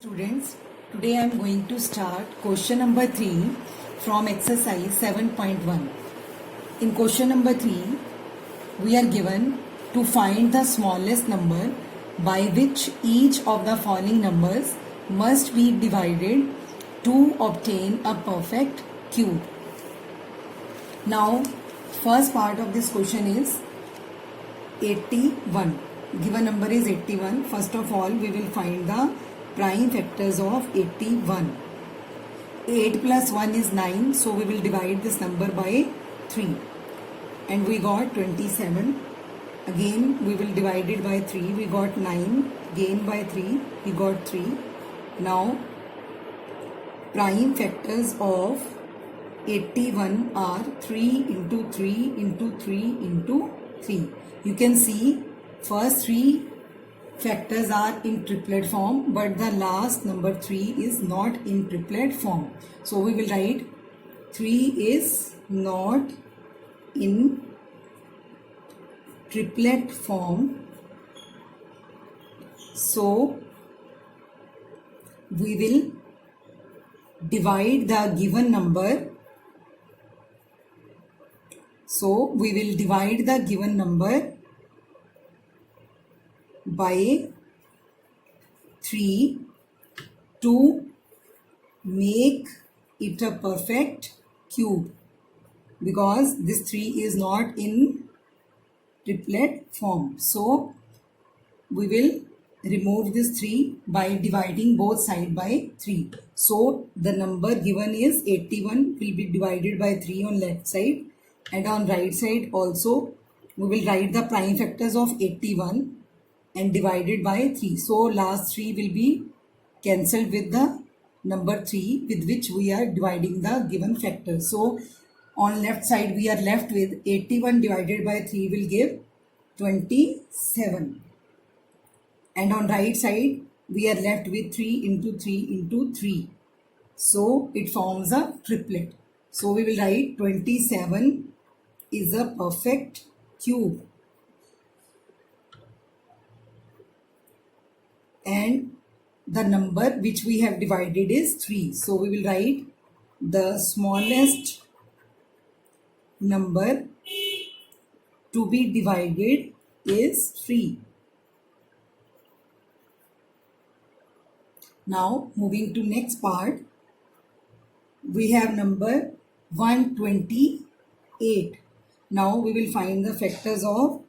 Students, today I am going to start question number 3 from exercise 7.1. In question number 3, we are given to find the smallest number by which each of the following numbers must be divided to obtain a perfect cube. Now, first part of this question is 81. Given number is 81. First of all, we will find the prime factors of 81. 8 plus 1 is 9, so we will divide this number by 3 and we got 27. Again we will divide it by 3, we got 9, again by 3 we got 3. Now prime factors of 81 are 3 into 3 into 3 into 3. You can see first 3 factors are in triplet form, but the last number 3 is not in triplet form. So we will write 3 is not in triplet form. So we will divide the given number. By 3 to make it a perfect cube, because this 3 is not in triplet form. So we will remove this 3 by dividing both sides by 3. So the number given is 81 will be divided by 3 on left side, and on right side also we will write the prime factors of 81 and divided by 3. So last 3 will be cancelled with the number 3 with which we are dividing the given factor. So on left side we are left with 81 divided by 3 will give 27. And on right side we are left with 3 into 3 into 3. So it forms a triplet. So we will write 27 is a perfect cube. And the number which we have divided is 3. So we will write the smallest number to be divided is 3. Now moving to next part, we have number 128. Now we will find the factors of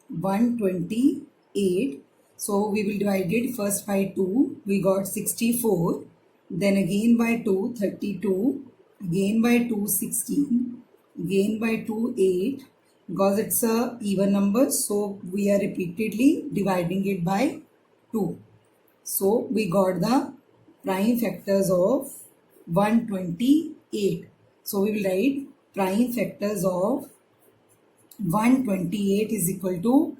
128. So we will divide it first by 2, we got 64, then again by 2, 32, again by 2, 16, again by 2, 8, because it's a even number, so we are repeatedly dividing it by 2. So we got the prime factors of 128. So we will write prime factors of 128 is equal to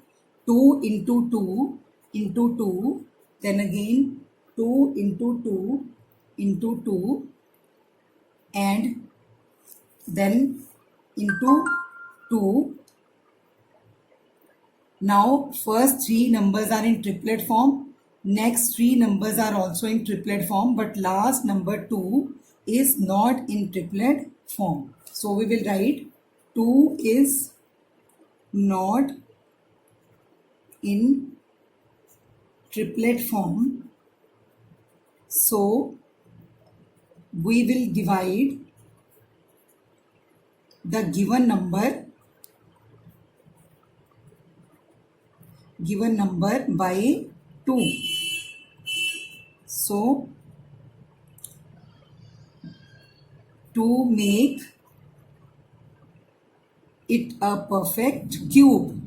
2 into 2 into 2, then again 2 into 2 into 2, and then into 2. Now first 3 numbers are in triplet form, next 3 numbers are also in triplet form, but last number 2 is not in triplet form. So we will write 2 is not in triplet form. So we will divide the given number by 2. So to make it a perfect cube,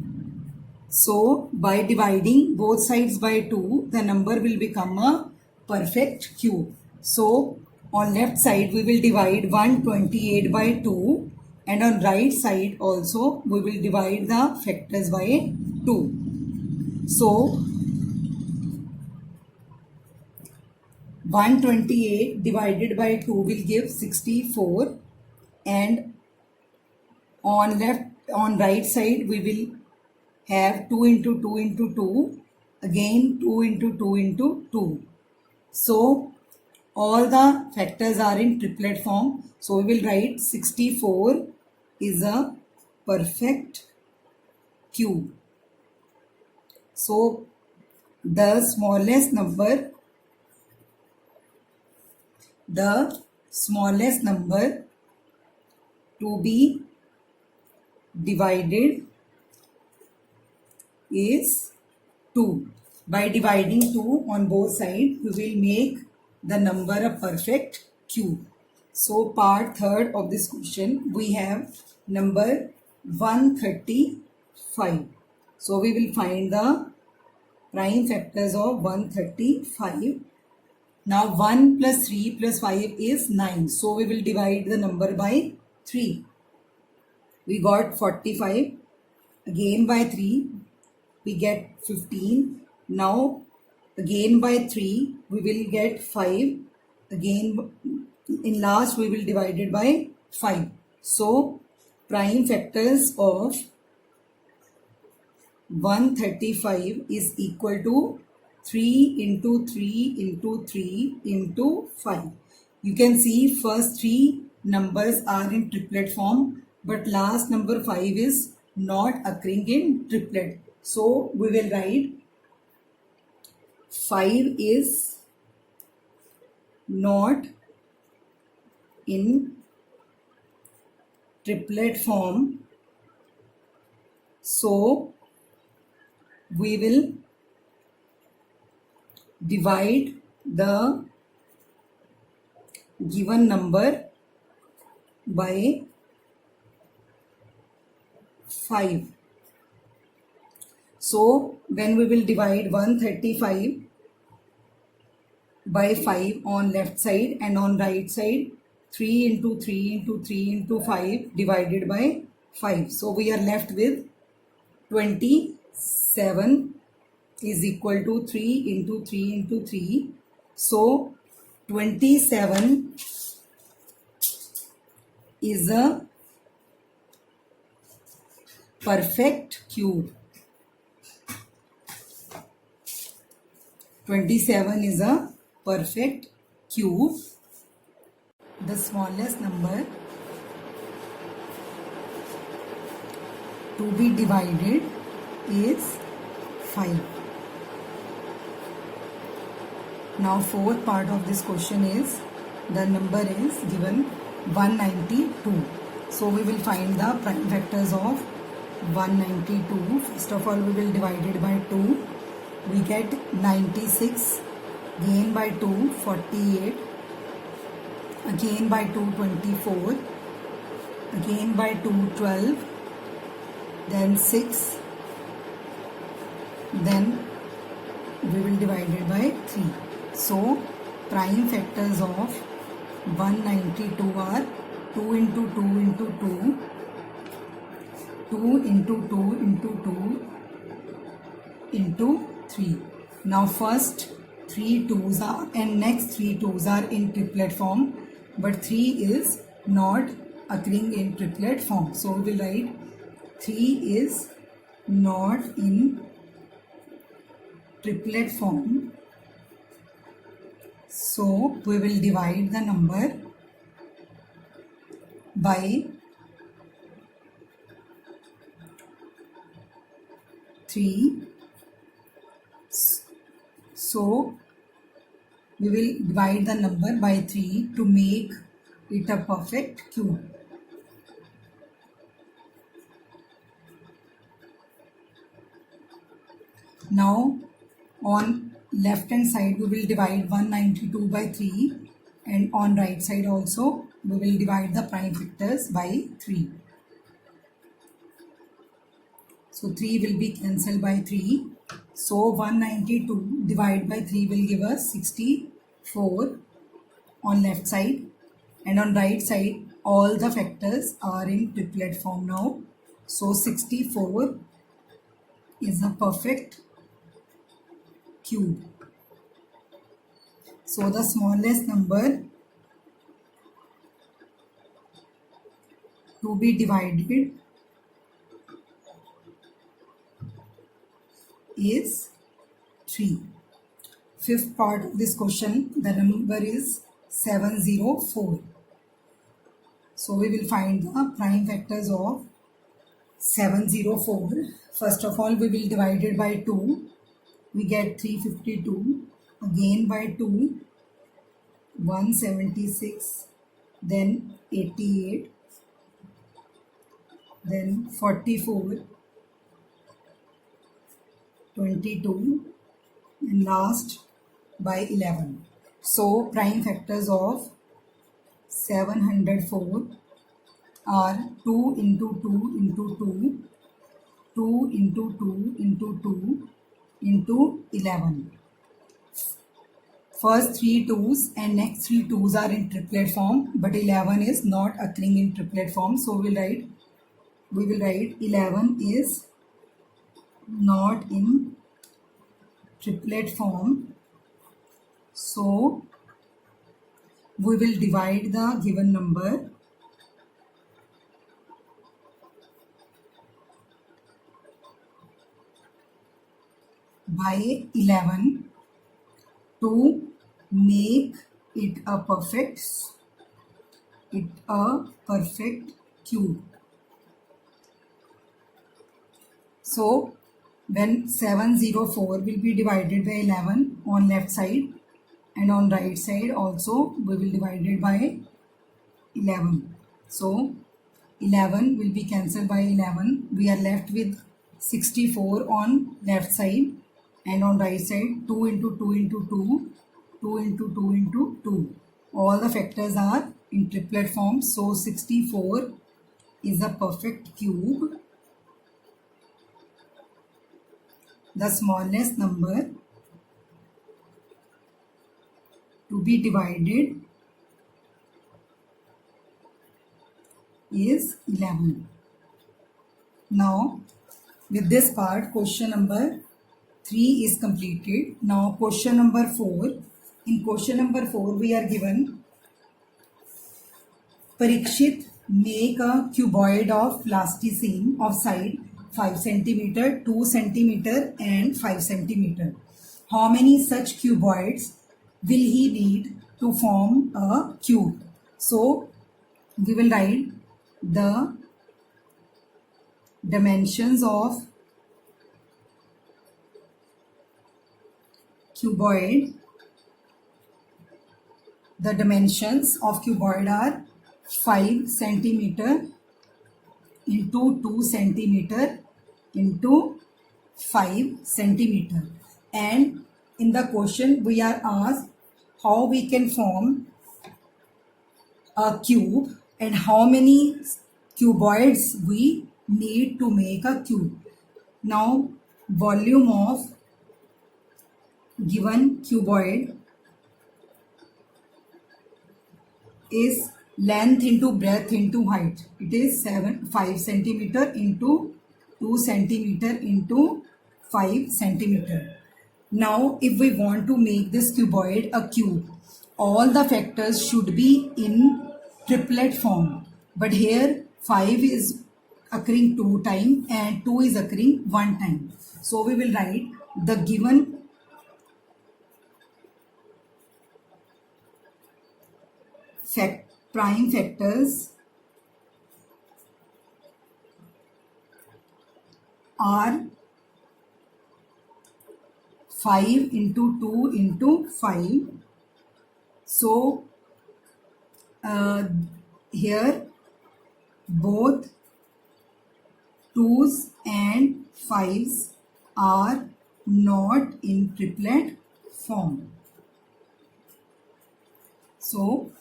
so by dividing both sides by 2, the number will become a perfect cube. So on left side we will divide 128 by 2, and on right side also we will divide the factors by 2. So 128 divided by 2 will give 64, and on right side we will have 2 into 2 into 2, again 2 into 2 into 2. So all the factors are in triplet form. So we will write 64 is a perfect cube. So the smallest number to be divided is 2. By dividing 2 on both sides, we will make the number a perfect cube. So part third of this question, we have number 135. So we will find the prime factors of 135. Now 1 plus 3 plus 5 is 9. So we will divide the number by 3. We got 45. Again by 3 we get 15. Now again by 3 we will get 5. Again in last we will divide it by 5. So prime factors of 135 is equal to 3 into 3 into 3 into 5. You can see first three numbers are in triplet form, but last number 5 is not occurring in triplet. So we will write 5 is not in triplet form. So we will divide the given number by 5. So when we will divide 135 by 5 on left side and on right side, 3 into 3 into 3 into 5 divided by 5. So we are left with 27 is equal to 3 into 3 into 3. So 27 is a perfect cube. 27 is a perfect cube. The smallest number to be divided is 5. Now fourth part of this question is the number is given 192. So we will find the prime factors of 192. First of all we will divide it by 2. We get 96. Again by 2 48. Again by 2 24. Again by 2 12. Then 6. Then we will divide it by 3. So prime factors of 192 are 2 into 2 into 2, 2 into 2 into 2 into 3. Now first 3 2s are and next 3 2s are in triplet form, but 3 is not occurring in triplet form. So we will write 3 is not in triplet form. So we will divide the number by 3. So we will divide the number by 3 to make it a perfect cube. Now on left hand side we will divide 192 by 3, and on right side also we will divide the prime factors by 3. So 3 will be cancelled by 3. So 192 divided by 3 will give us 64 on left side, and on right side all the factors are in triplet form now. So 64 is a perfect cube. So the smallest number to be divided is 3. fifth part of this question. The number is 704. So we will find the prime factors of 704. First of all, we will divide it by 2. We get 352. Again by 2, 176. Then 88. Then 44. 22. And last by 11. So prime factors of 704 are 2 into 2 into 2, 2 into 2 into 2 into 11. First 3 2's and next 3 2's are in triplet form, but 11 is not occurring in triplet form. So we will write 11 is not in triplet form. So we will divide the given number by 11 to make it a perfect cube. So when 704 will be divided by 11 on left side and on right side also we will divide it by 11. So 11 will be cancelled by 11. We are left with 64 on left side and on right side 2 into 2 into 2, 2 into 2 into 2. All the factors are in triplet form. So 64 is a perfect cube. The smallest number to be divided is 11. Now with this part, question number 3 is completed. Now question number 4. In question number 4 we are given Parikshit make a cuboid of plasticine of side 5 cm, 2 cm and 5 cm. How many such cuboids will he need to form a cube? So we will write the dimensions of cuboid. The dimensions of cuboid are 5 centimeter into 2 centimeter into 5 centimeter. And in the question we are asked how we can form a cube and how many cuboids we need to make a cube. Now volume of given cuboid is length into breadth into height. It is 5 centimeter into 2 centimeter into 5 centimeter. Now if we want to make this cuboid a cube, all the factors should be in triplet form. But here 5 is occurring 2 times and 2 is occurring 1 time. So we will write the given prime factors are 5 into 2 into 5. So here both 2's and 5's are not in triplet form. So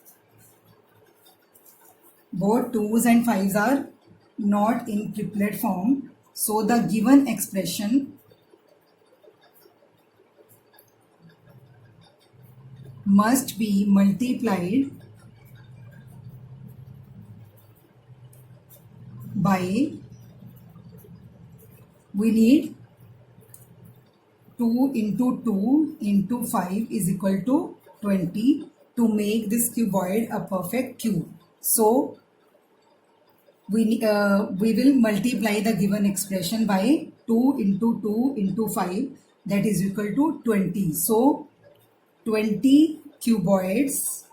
both 2's and 5's are not in triplet form. So the given expression must be multiplied by, we need 2 into 2 into 5 is equal to 20 to make this cuboid a perfect cube. So we will multiply the given expression by 2 into 2 into 5, that is equal to 20. So 20 cuboids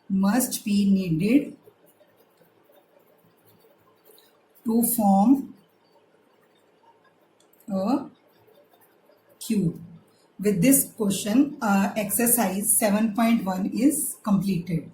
must be needed to form a cube. With this question, exercise 7.1 is completed.